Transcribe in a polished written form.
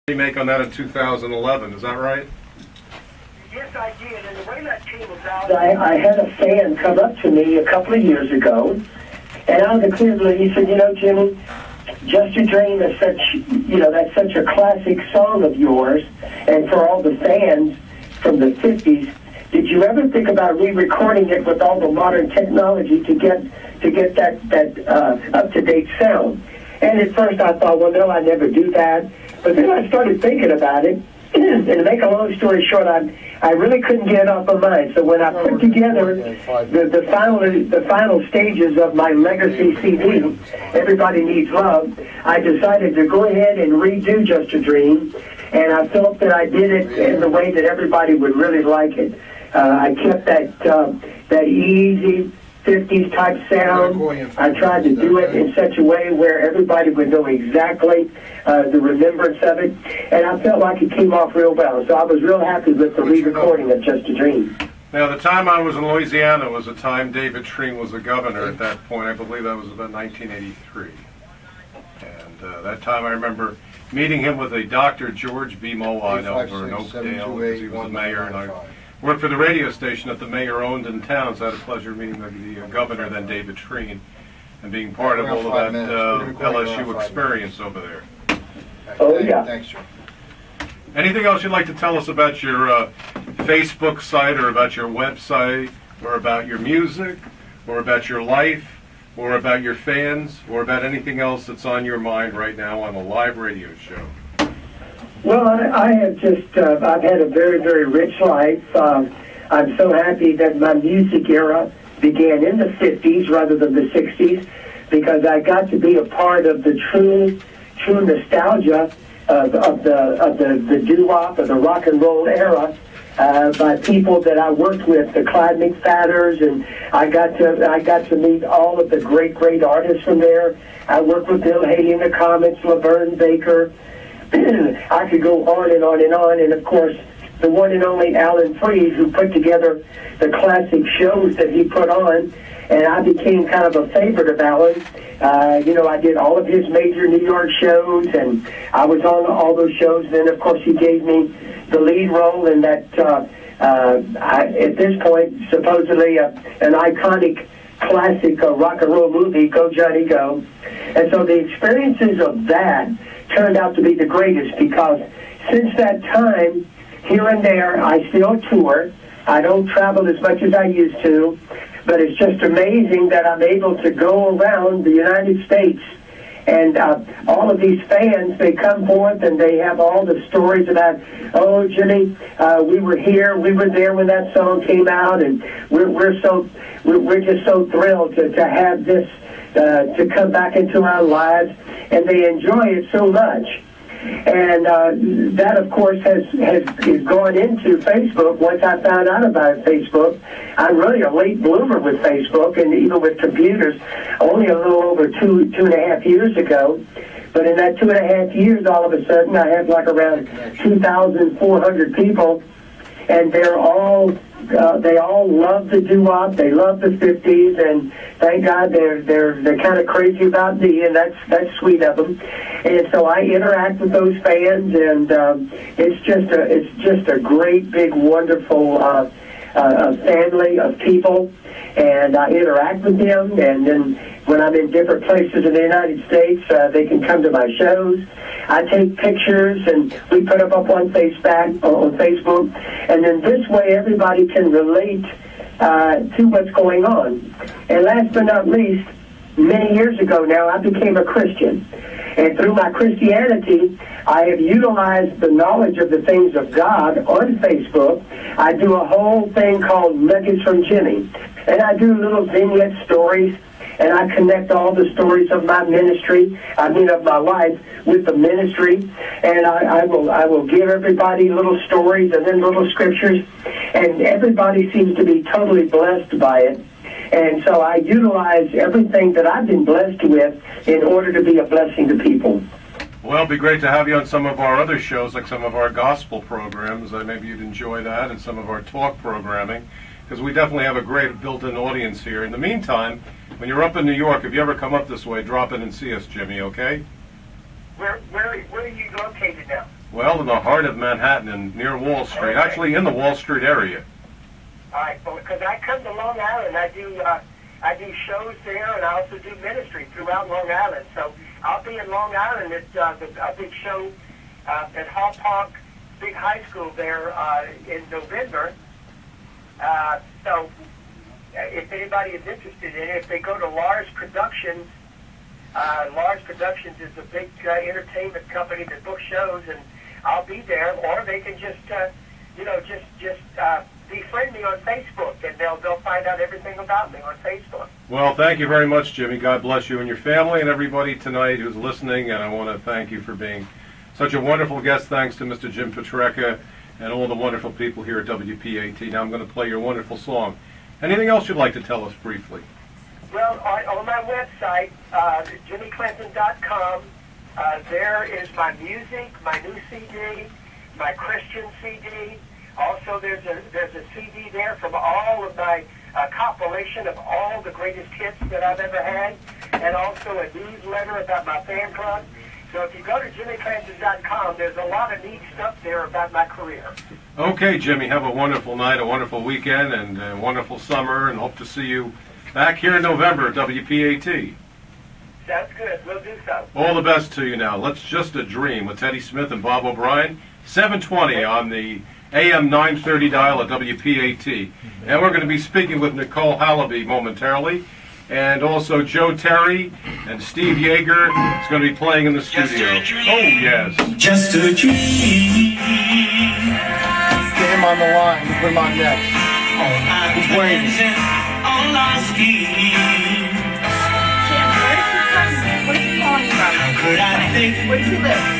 Remake on that in 2011, is that right? Yes, I did, and the way that came about, I had a fan come up to me a couple of years ago, and out of the clear blue, he said, "You know, Jimmy, Just a Dream is such, that's such a classic song of yours, and for all the fans from the 50s, did you ever think about re-recording it with all the modern technology to get that up-to-date sound?" And at first I thought, well, no, I never do that. But then I started thinking about it, and to make a long story short, I really couldn't get it off my mind. So when I put together the final stages of my legacy CD, Everybody Needs Love, I decided to go ahead and redo Just a Dream, and I felt that I did it in the way that everybody would really like it. I kept that easy 50s type sound. I tried to do it in such a way where everybody would know exactly the remembrance of it, and I felt like it came off real well. So I was real happy with the re-recording of Just a Dream. Now, the time I was in Louisiana was the time David Treen was the governor at that point. I believe that was about 1983. And that time I remember meeting him with a Dr. George B. Mowine over in Oakdale, because he was the mayor, and I worked for the radio station that the mayor owned in town, so I had the pleasure of meeting the governor, then David Treen, and being part of all of that LSU experience over there. Oh, yeah. Thanks, Joe. Anything else you'd like to tell us about your Facebook site, or about your website, or about your music, or about your life, or about your fans, or about anything else that's on your mind right now on a live radio show? Well, I have just, I've had a very, very rich life. I'm so happy that my music era began in the 50s rather than the 60s, because I got to be a part of the true nostalgia of the doo-wop, of the rock and roll era, by people that I worked with, the Clanton McFatters, and I got to meet all of the great artists from there. I worked with Bill Haley and the Comets, Laverne Baker. I could go on and on and on, and of course, the one and only Alan Freed, who put together the classic shows that he put on, and I became kind of a favorite of Alan. I did all of his major New York shows, and I was on all those shows. Then, of course, he gave me the lead role in that, at this point, supposedly an iconic classic rock and roll movie, Go Johnny Go. And so the experiences of that turned out to be the greatest, because since that time, here and there, I still tour. I don't travel as much as I used to, but it's just amazing that I'm able to go around the United States, and all of these fans, they come forth and they have all the stories about, "Oh, Jimmy, we were here, we were there when that song came out, and we're just so thrilled to have this to come back into our lives," and they enjoy it so much. And that, of course, has gone into Facebook. Once I found out about Facebook, I'm really a late bloomer with Facebook, and even with computers, only a little over two and a half years ago. But in that 2.5 years, all of a sudden, I have like around 2,400 people, and they all love the doo-wop. They love the 50s, and thank God they're kind of crazy about me, and that's sweet of them. And so I interact with those fans, and it's just a great, big, wonderful family of people, and I interact with them. And then when I'm in different places in the United States, they can come to my shows. I take pictures, and we put them up on Facebook, and then this way everybody can relate to what's going on. And last but not least, many years ago now, I became a Christian. And through my Christianity, I have utilized the knowledge of the things of God on Facebook. I do a whole thing called Nuggets from Jimmy. And I do little vignette stories, and I connect all the stories of my ministry, of my life, with the ministry. And I will give everybody little stories and then little scriptures, and everybody seems to be totally blessed by it. And so I utilize everything that I've been blessed with in order to be a blessing to people. Well, it'd be great to have you on some of our other shows, like some of our gospel programs. Maybe you'd enjoy that, and some of our talk programming, because we definitely have a great built-in audience here. In the meantime, when you're up in New York, if you ever come up this way, drop in and see us, Jimmy, okay? Where are you located now? Well, in the heart of Manhattan and near Wall Street, Okay. actually in the Wall Street area. All right, well, because I come to Long Island, I do shows there, and I also do ministry throughout Long Island. So I'll be in Long Island at a big show at Hall Park Big High School there in November. So if anybody is interested in it, if they go to Lars Productions, Lars Productions is a big entertainment company that books shows, and I'll be there. Or they can just befriend me on Facebook, and they'll find out everything about me on Facebook. Well, thank you very much, Jimmy. God bless you and your family and everybody tonight who's listening, and I want to thank you for being such a wonderful guest. Thanks to Mr. Jim Petrecca and all the wonderful people here at WPAT. Now I'm going to play your wonderful song. Anything else you'd like to tell us briefly? Well, on my website, jimmyclanton.com, there is my music, my new CD, my Christian CD. Also, there's a CD there from all of my compilation of all the greatest hits that I've ever had, and also a newsletter about my fan club. So if you go to jimmyclanton.com, there's a lot of neat stuff there about my career. Okay, Jimmy, have a wonderful night, a wonderful weekend, and a wonderful summer, and hope to see you back here in November at WPAT. Sounds good. We'll do so. All the best to you now. Let's Just a Dream with Teddy Smith and Bob O'Brien, 720 on the AM 930 dial at WPAT. And we're going to be speaking with Nicole Hallaby momentarily. And also Joe Terry and Steve Yeager is going to be playing in the studio. Oh, yes. Just a dream. Get him on the line. We'll put him on next. He's waiting. All our schemes. Jim, where is he from? What is he calling from? Could I think Where does he live?